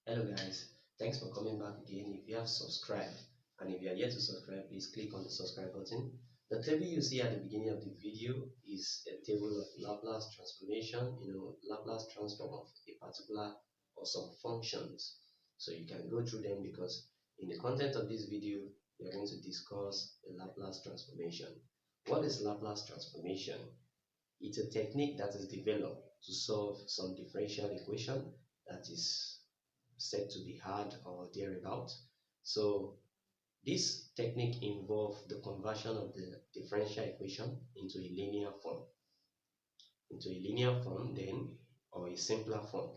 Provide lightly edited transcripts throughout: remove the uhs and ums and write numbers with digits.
Hello guys, thanks for coming back again. If you have subscribed and if you are yet to subscribe, please click on the subscribe button. The table you see at the beginning of the video is a table of Laplace transformation, Laplace transform of a particular or some functions. So you can go through them because in the content of this video, we are going to discuss the Laplace transformation. What is Laplace transformation? It's a technique that is developed to solve some differential equation that is said to be hard or thereabout. So this technique involves the conversion of the differential equation into a linear form. Then, or a simpler form.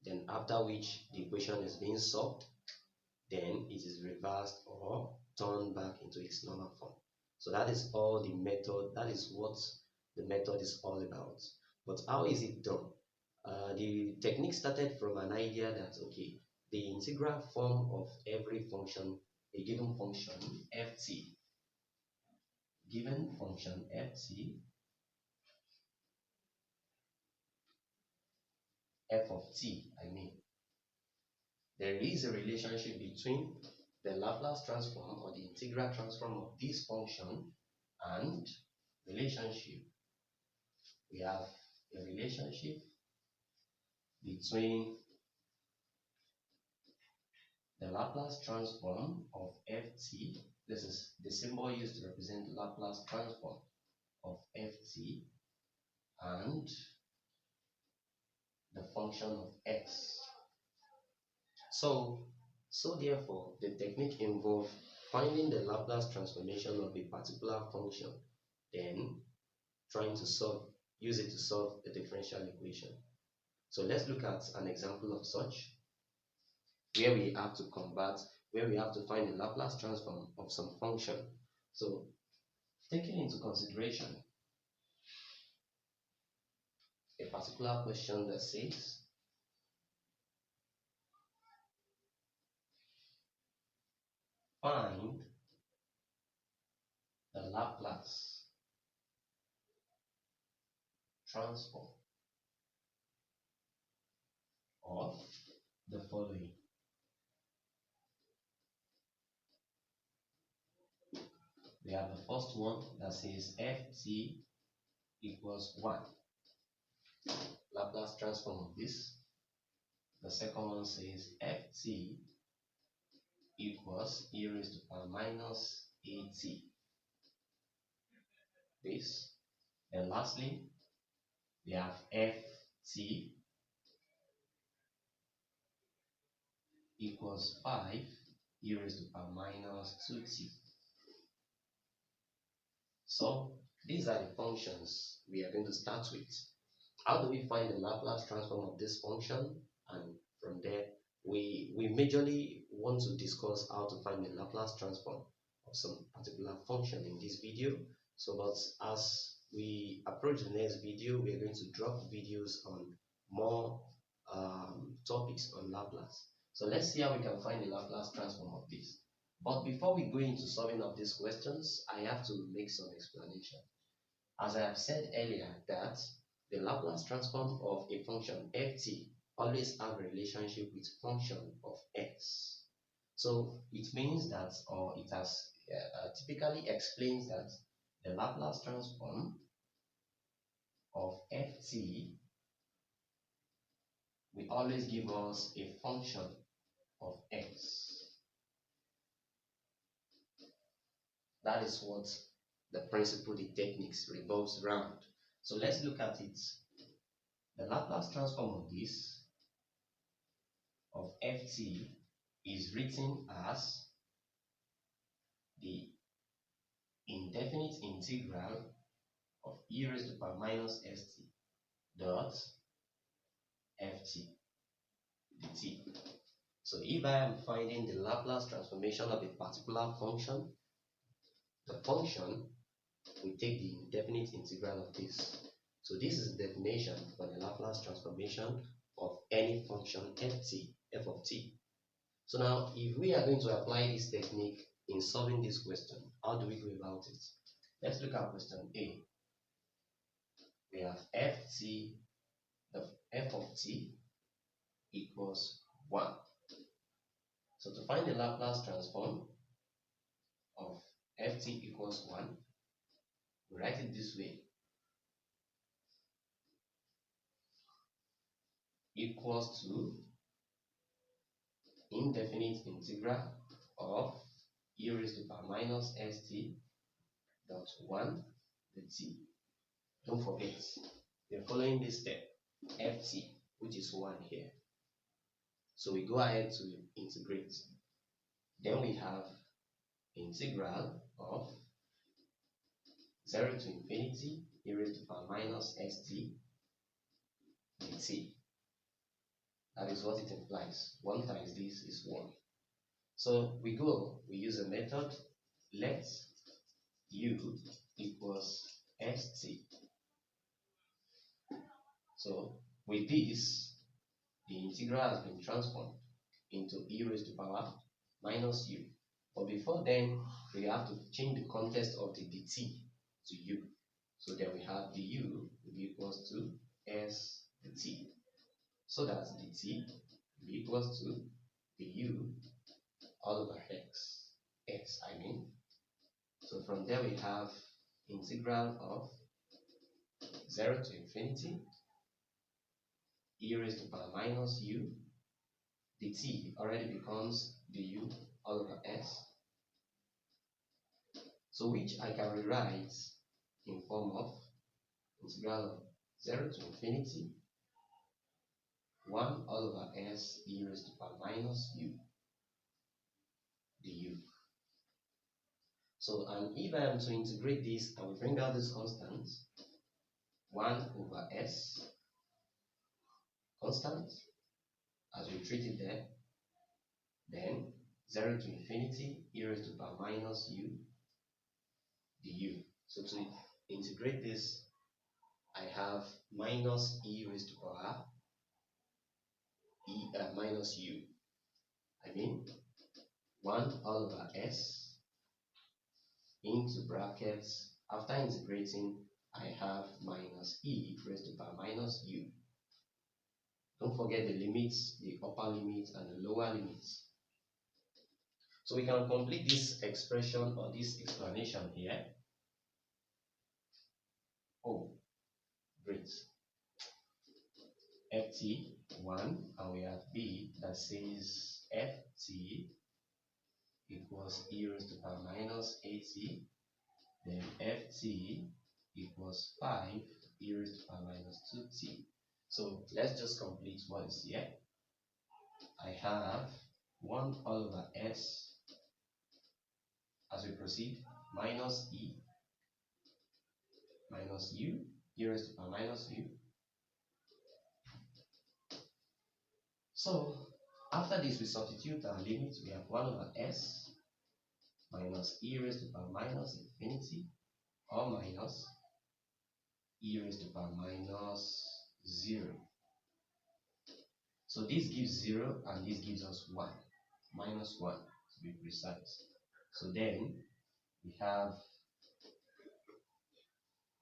Then after which the equation is being solved, then it is reversed or turned back into its normal form. So that is all the method, that is what the method is all about. But how is it done? The technique started from an idea that, okay, the integral form of every function, a given function ft, f of t, there is a relationship between the Laplace transform or the integral transform of this function and relationship. We have a relationship between the Laplace transform of ft, this is the symbol used to represent Laplace transform of ft, and the function of x. So therefore, the technique involves finding the Laplace transformation of a particular function, then trying to use it to solve the differential equation. So let's look at an example of such, where we have to find the Laplace transform of some function. So taking into consideration a particular question that says find the Laplace transform of the following. We have the first one that says ft equals 1. Laplace transform of this. The second one says ft equals e raised to power minus at. This. And lastly, we have ft equals 5 e raised to power minus 2t. So these are the functions we are going to start with. How do we find the Laplace transform of this function? And from there, we majorly want to discuss how to find the Laplace transform of some particular function in this video. So but as we approach the next video, we are going to drop videos on more topics on Laplace. So let's see how we can find the Laplace transform of this. But before we go into solving of these questions, I have to make some explanation. As I have said earlier, that the Laplace transform of a function ft always have a relationship with function of x. So it means that, or it has typically explains that the Laplace transform of ft will always give us a function of x. That is what the principle, the techniques revolves around. So let's look at it. The Laplace transform of this, of ft, is written as the indefinite integral of e raised to power minus st dot ft dt. So if I am finding the Laplace transformation of a particular function, the function will take the indefinite integral of this. So this is the definition for the Laplace transformation of any function f of t. So now, if we are going to apply this technique in solving this question, how do we go about it? Let's look at question A. We have ft, the f of t equals 1. So to find the Laplace transform of ft equals 1, we write it this way. Equals to indefinite integral of e raised to power minus st dot 1 the t. Don't forget, we're following this step, ft, which is 1 here. So we go ahead to integrate. Then we have integral of 0 to infinity e raised to power minus st dt. That is what it implies. 1 times this is 1. So we use a method, let u equals st. So with this, the integral has been transformed into e raised to power minus u. But before then, we have to change the context of the dt to u. So then we have du will be equals to s dt. So that dt will be equals to du all over x. So from there we have integral of 0 to infinity e raised to power minus u dt already becomes du all over s. So which I can rewrite in form of integral of 0 to infinity 1 all over s e raised to power minus u du. So, and if I am to integrate this, I will bring out this constant 1 over s constant as we treat it there, then 0 to infinity e raised to power minus u du. So to integrate this, I have minus e raised to power minus u. 1 all over s into brackets. After integrating, I have minus e raised to power minus u. Don't forget the limits, the upper limit and the lower limits. So we can complete this expression or this explanation here. Oh, great. ft 1, and we have b that says ft equals e raised to power minus at, then ft equals 5 e raised to power minus 2t. So let's just complete what is here. I have 1 all over s as we proceed, minus e minus u e raised to power minus u. So after this, we substitute our limits. We have 1 over s minus e raised to power minus infinity or minus e raised to power minus 0. So this gives 0 and this gives us 1, minus 1 to be precise. So then we have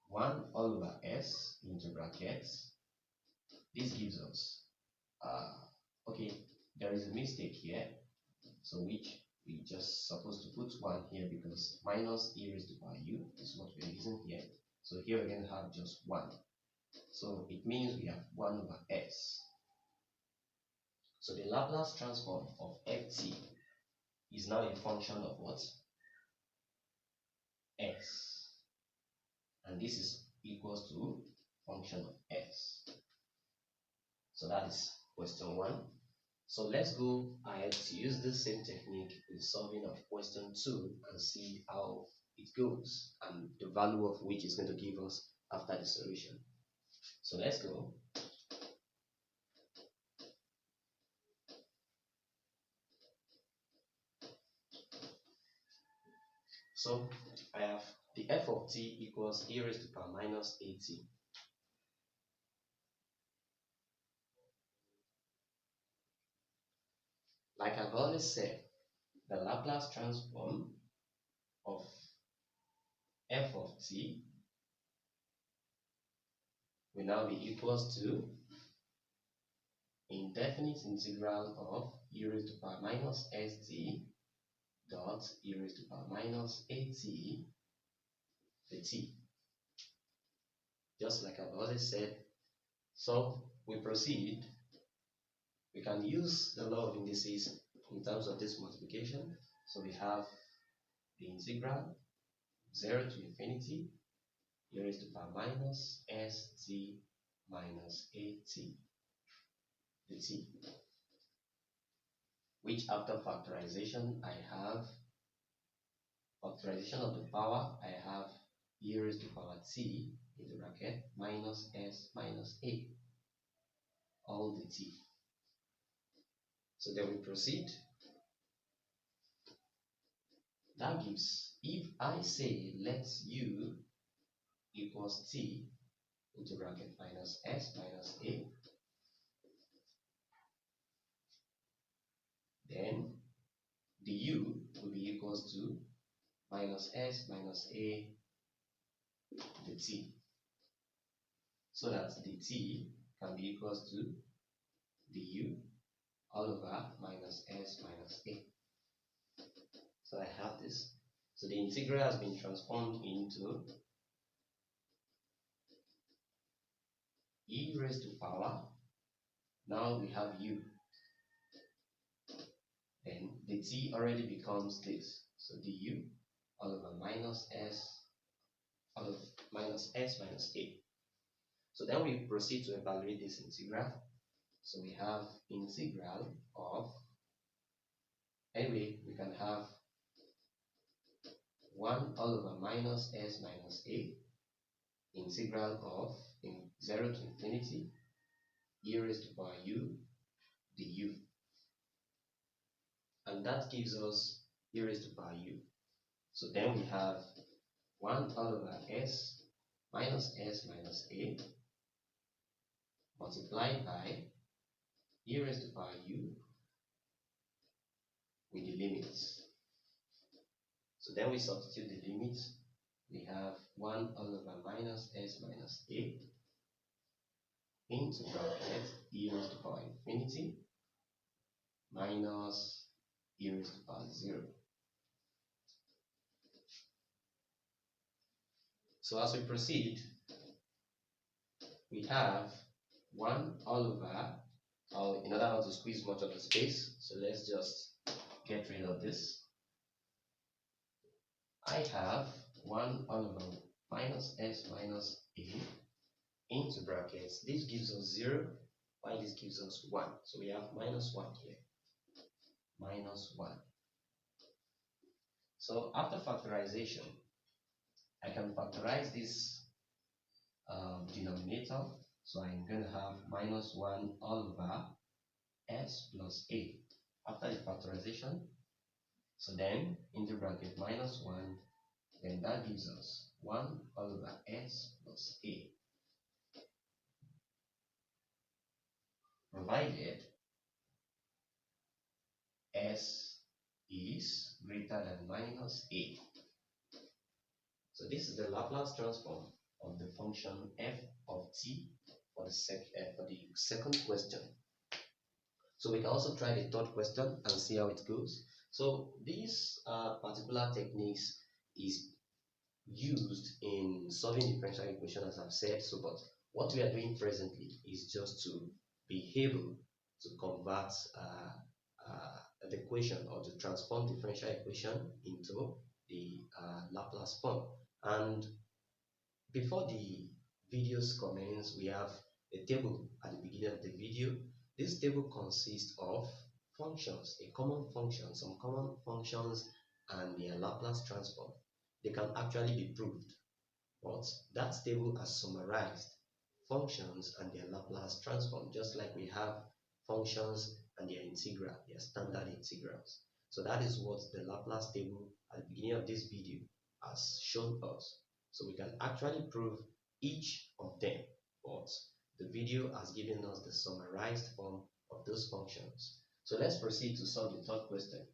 1 all over s into brackets. This gives us okay, there is a mistake here, so which we just supposed to put 1 here because minus e raised to power u is what we are using here. So here we're going to have just 1. So it means we have 1 over s. So the Laplace transform of ft is now a function of what? S. And this is equals to function of s. So that is question 1. So let's go ahead to use the same technique in solving of question 2 and see how it goes and the value of which is going to give us after the solution. So let's go. So I have the f of t equals e raised to power minus at. Like I've always said, the Laplace transform of f of t will now be equals to indefinite integral of e raised to the power minus st dot e raised to the power minus at the t. Just like I've already said. So we proceed. We can use the law of indices in terms of this multiplication. So we have the integral 0 to infinity e raised to the power minus st minus at the t, which after factorization I have factorization of the power, I have e raised to the power t in the bracket minus s minus a, all the t. So then we proceed. That gives, if I say let u equals t into bracket minus s minus a, then the u will be equals to minus s minus a the t, so that the t can be equals to the u all over minus s minus a. So I have this. So the integral has been transformed into e raised to power. Now we have u. Then the t already becomes this. So du all over minus s all of minus s minus a. So then we proceed to evaluate this integral. So we have integral of, anyway, we can have 1 all over minus s minus a, integral of 0 to infinity e raised to power u du, and that gives us e raised to power u. So then we have 1 all over s minus a multiplied by e raised to power u with the limits. So then we substitute the limits. We have 1 all over minus s minus a into bracket e raised to power infinity minus e raised to power 0. So as we proceed, we have 1 all over, or in order how to squeeze much of the space, so let's just get rid of this. I have 1 all over minus s minus a into brackets. This gives us 0, while this gives us 1. So we have minus 1 here. Minus 1. So after factorization, I can factorize this denominator. So I'm going to have minus 1 all over s plus a after the factorization. So then into bracket minus 1, then that gives us 1 all over s plus a, provided s is greater than minus a. So this is the Laplace transform of the function f of t for the second question. So we can also try the third question and see how it goes. So these particular techniques is used in solving differential equation, as I've said. So, but what we are doing presently is just to be able to convert the equation, or to transform differential equation into the Laplace form. And before the videos commence, we have a table at the beginning of the video. This table consists of functions, a common function, some common functions, and their Laplace transform. They can actually be proved, but that table has summarized functions and their Laplace transform, just like we have functions and their integral, their standard integrals. So that is what the Laplace table at the beginning of this video has shown us. So we can actually prove each of them, but the video has given us the summarized form of those functions. So let's proceed to solve the third question.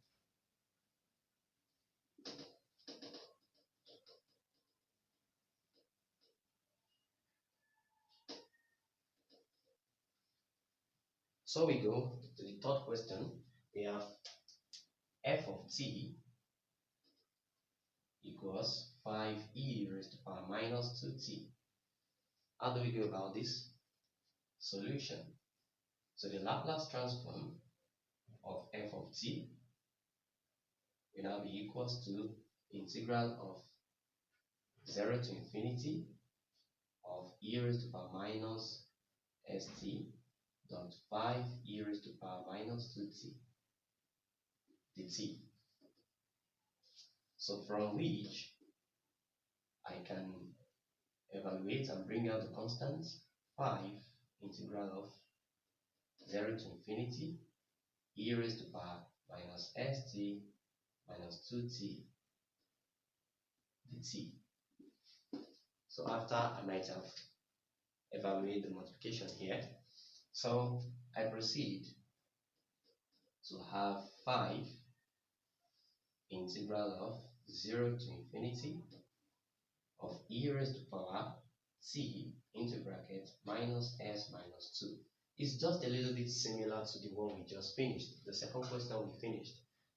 So we go to the third question. We have f of t equals 5e raised to the power minus 2t. How do we go about this? Solution. So the Laplace transform of f of t will now be equals to integral of 0 to infinity of e raised to the power minus st dot 5 e raised to the power minus 2t dt. So from which I can evaluate and bring out the constants 5 integral of 0 to infinity e raised to the power minus st minus 2t dt. So after I might have evaluated the multiplication here, so I proceed to have 5 integral of 0 to infinity of e raised to the power t into bracket minus s minus 2. It's just a little bit similar to the one we just finished, the second question we finished,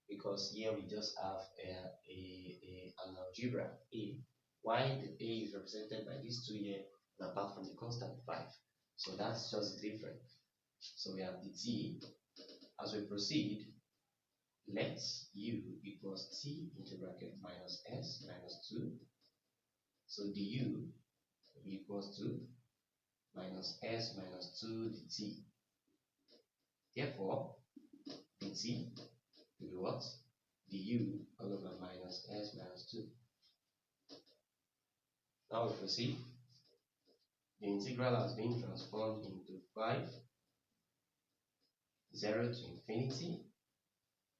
because here we just have an algebra a, while the a is represented by these two here, and apart from the constant 5. So that's just different. So we have dt. As we proceed, let u equals t into bracket minus s minus 2. So du will be equals to minus s minus 2 dt. Therefore, dt will be what? Du all over minus s minus 2. Now we proceed. The integral has been transformed into 5, 0 to infinity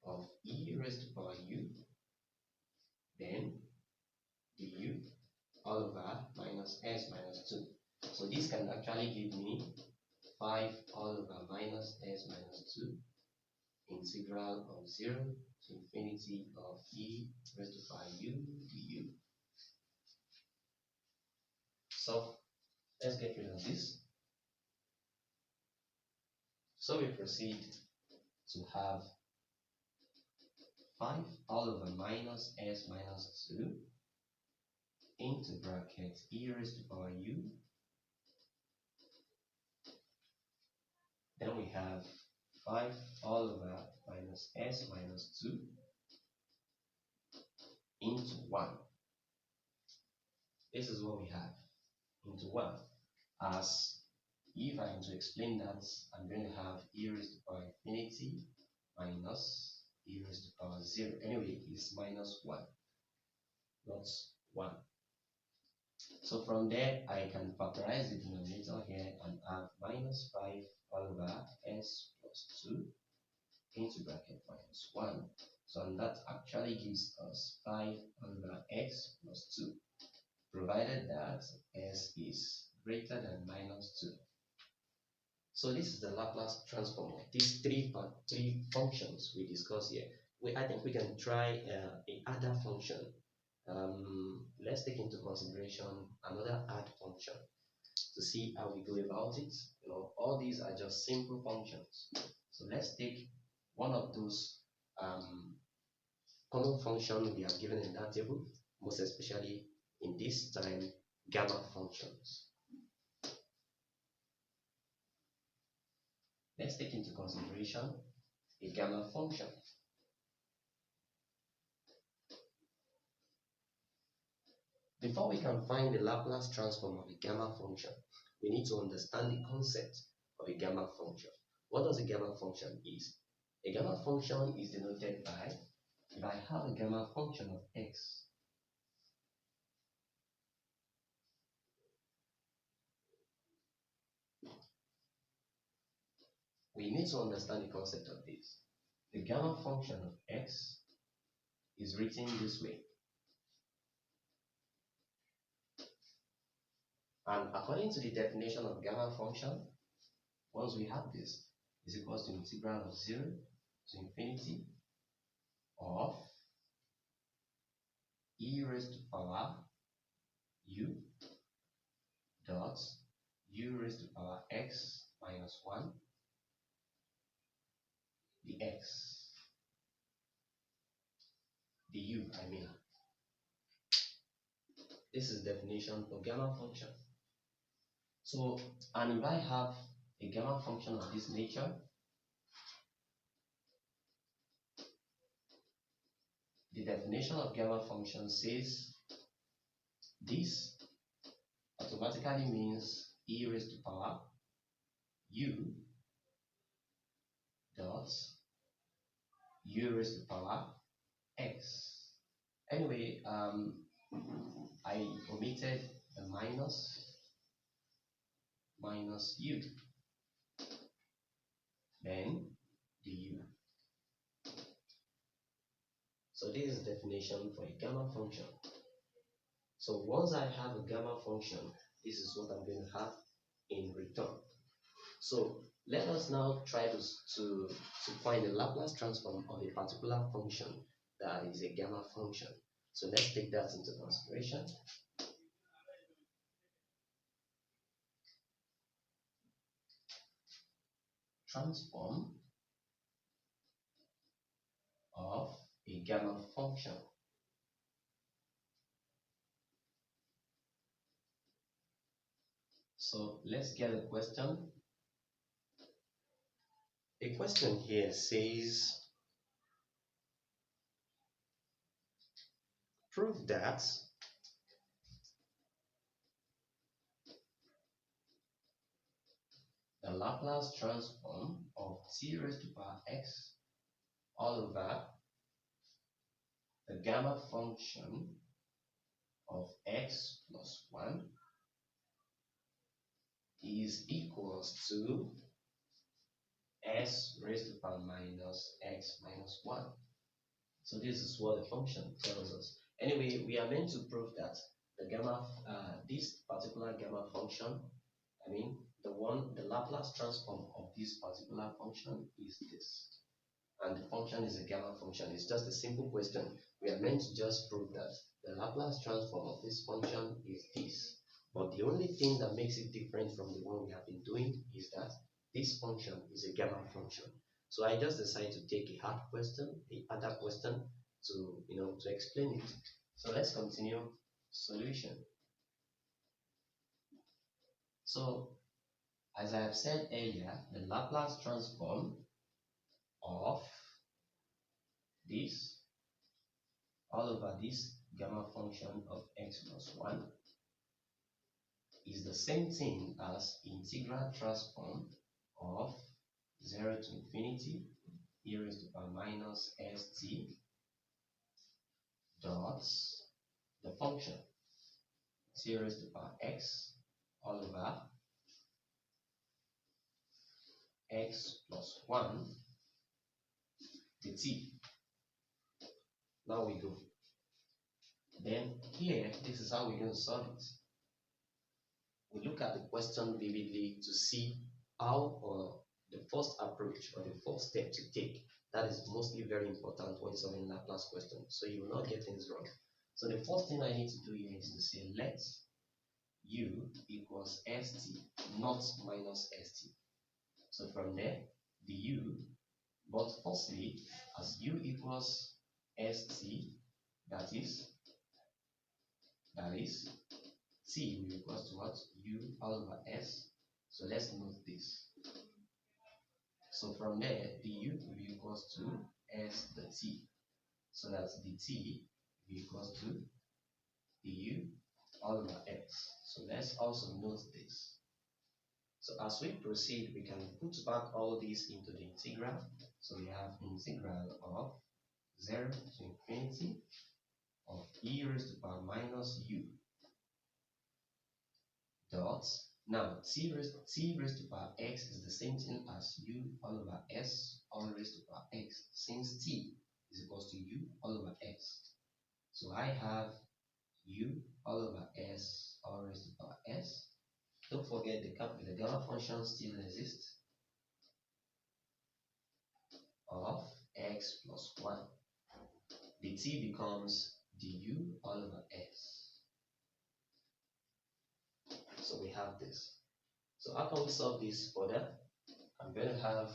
of e raised to the power u, then du all over minus s minus 2. So this can actually give me 5 all over minus s minus 2 integral of 0 to infinity of e raised to the power u du. So let's get rid of this. So we proceed to have 5 all over minus s minus 2 into bracket e raised to the power u. Then we have 5 all over minus s minus 2 into 1. This is what we have into 1. As if I am to explain that, I'm going to have e raised to the power infinity minus e raised to the power 0. Anyway, it's minus 1, not 1. So from there, I can factorize the denominator here and have minus 5 all over s plus 2 into bracket minus 1. So and that actually gives us 5 all over x plus 2, provided that s is greater than minus 2. So this is the Laplace transform of these three functions we discussed here. I think we can try a other function. Let's take into consideration another add function to see how we go about it. All these are just simple functions. So let's take one of those common functions we are given in that table, most especially in this time, gamma functions. Let's take into consideration a gamma function. Before we can find the Laplace transform of a gamma function, we need to understand the concept of a gamma function. What does a gamma function is? A gamma function is denoted by, if I have a gamma function of x, we need to understand the concept of this. The gamma function of x is written this way. And according to the definition of gamma function, once we have this, is equals to integral of 0 to infinity of e raised to power u dot u raised to power x minus 1 dx, du, I mean. This is definition for gamma function. So, and if I have a gamma function of this nature, the definition of gamma function says this automatically means e raised to power u dot u raised to power x. Anyway, I omitted the minus u, then du. So this is definition for a gamma function. So once I have a gamma function, this is what I'm going to have in return. So let us now try to find the Laplace transform of a particular function that is a gamma function. So let's take that into consideration. Transform of a gamma function. So let's get a question. A question here says, prove that the Laplace transform of t raised to power x all over the gamma function of x plus 1 is equals to s raised to power minus x minus 1. So this is what the function tells us. Anyway, we are meant to prove that the gamma, this particular gamma function, I mean the Laplace transform of this particular function is this, and the function is a gamma function. It's just a simple question. We are meant to just prove that the Laplace transform of this function is this. But the only thing that makes it different from the one we have been doing is that this function is a gamma function. So I just decided to take a hard question, other question, to explain it. So let's continue solution. So as I have said earlier, the Laplace transform of this all over this gamma function of x plus 1 is the same thing as integral transform of 0 to infinity e raised to power minus st dot the function t raised to power x all over x plus 1 dt. Now we go. Then here, this is how we're going to solve it. We look at the question vividly to see how, or the first approach or the first step to take. That is mostly very important when solving Laplace question, so you will not get things wrong. So the first thing I need to do here is to say let u equals st, not minus st. So from there, du, but firstly, as u equals st, that is t will equal to what? U all over s. So let's note this. So from there, du will be equals to s the t. So that's dt will be equals to du all over x. So let's also note this. So as we proceed, we can put back all these into the integral. So we have integral of 0 to infinity of e raised to power minus u dot. Now t raised to power x is the same thing as u all over s all raised to power x, since t is equals to u all over x. So I have u all over s all raised to power s. Don't forget the gamma function still exists, of x plus 1. The t becomes du all over s. So we have this. So how can we solve this further? I'm going to have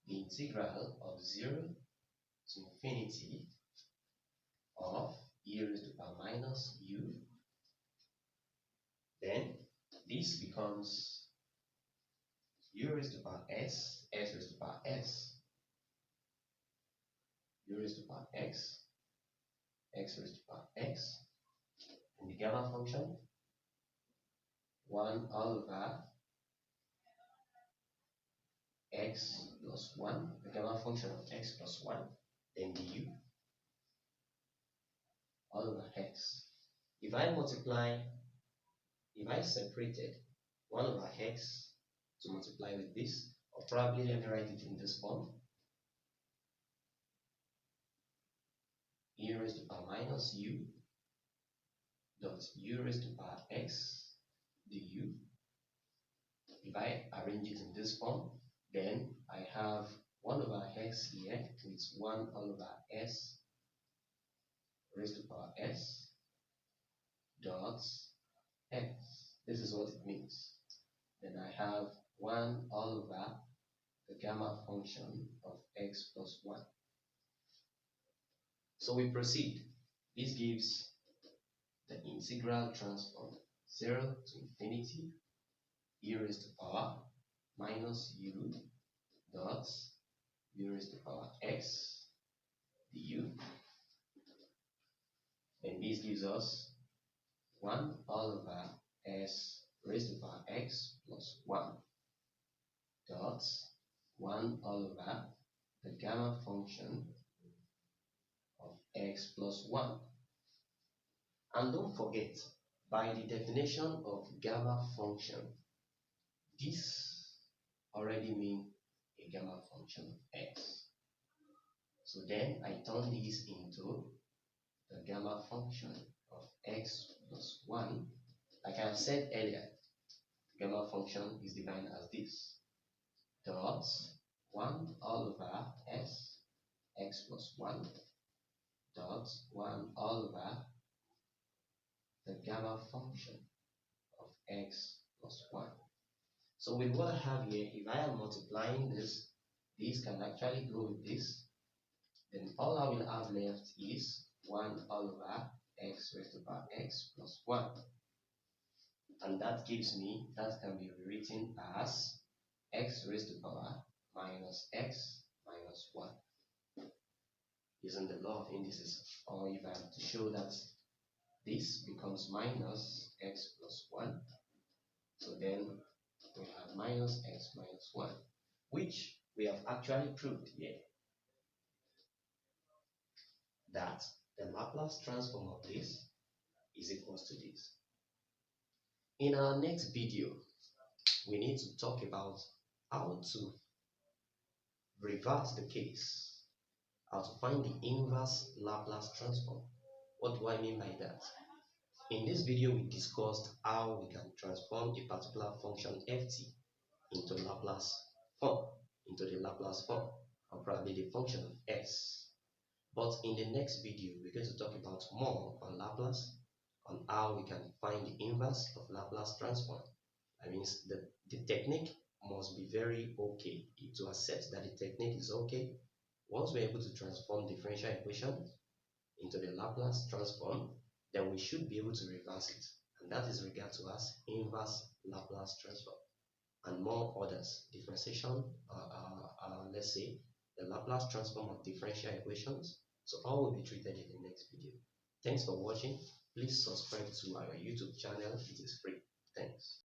the integral of 0 to infinity of e raised to the power minus u, then this becomes u raised to the power s, s raised to the power s, u raised to the power x, x raised to the power x, and the gamma function 1 over x plus 1, the gamma function of x plus 1, then du all over x. If I separated 1 over x to multiply with this, or probably let me write it in this form, e raised to the power minus u dot u raised to the power x du. If I arrange it in this form, then I have 1 over x here with 1 all over s raised to the power s dot x. This is what it means. Then I have 1 all over the gamma function of x plus 1. So we proceed. This gives the integral transform 0 to infinity e raised to the power minus u dot u raised to the power x du. And this gives us 1 all over s raised to the power x plus 1 dot 1 all over the gamma function of x plus 1. And don't forget, by the definition of gamma function, this already means a gamma function of x. So then I turn this into the gamma function of x plus 1. Like I have said earlier, the gamma function is defined as this dot 1 all over s x plus 1 dot 1 all over the gamma function of x plus 1. So with what I have here, if I am multiplying this, this can actually go with this, then all I will have left is 1 all over x raised to the power x plus 1. And that gives me, that can be rewritten as x raised to the power minus x minus 1. Using the law of indices, or if I have to show that this becomes minus x plus 1, so then we have minus x minus 1, which we have actually proved here that the Laplace transform of this is equal to this. In our next video, we need to talk about how to reverse the case, how to find the inverse Laplace transform. What do I mean by that? In this video, we discussed how we can transform a particular function ft into Laplace form, into the Laplace form, or probably the function of s. But in the next video, we're going to talk about more on Laplace, on how we can find the inverse of Laplace transform. That means the technique must be very okay to accept that the technique is okay. Once we're able to transform differential equations into the Laplace transform, then we should be able to reverse it, and that is referred to as inverse Laplace transform, and more others, differentiation, let's say the Laplace transform of differential equations. So all will be treated in the next video. Thanks for watching. Please subscribe to our YouTube channel. It is free. Thanks.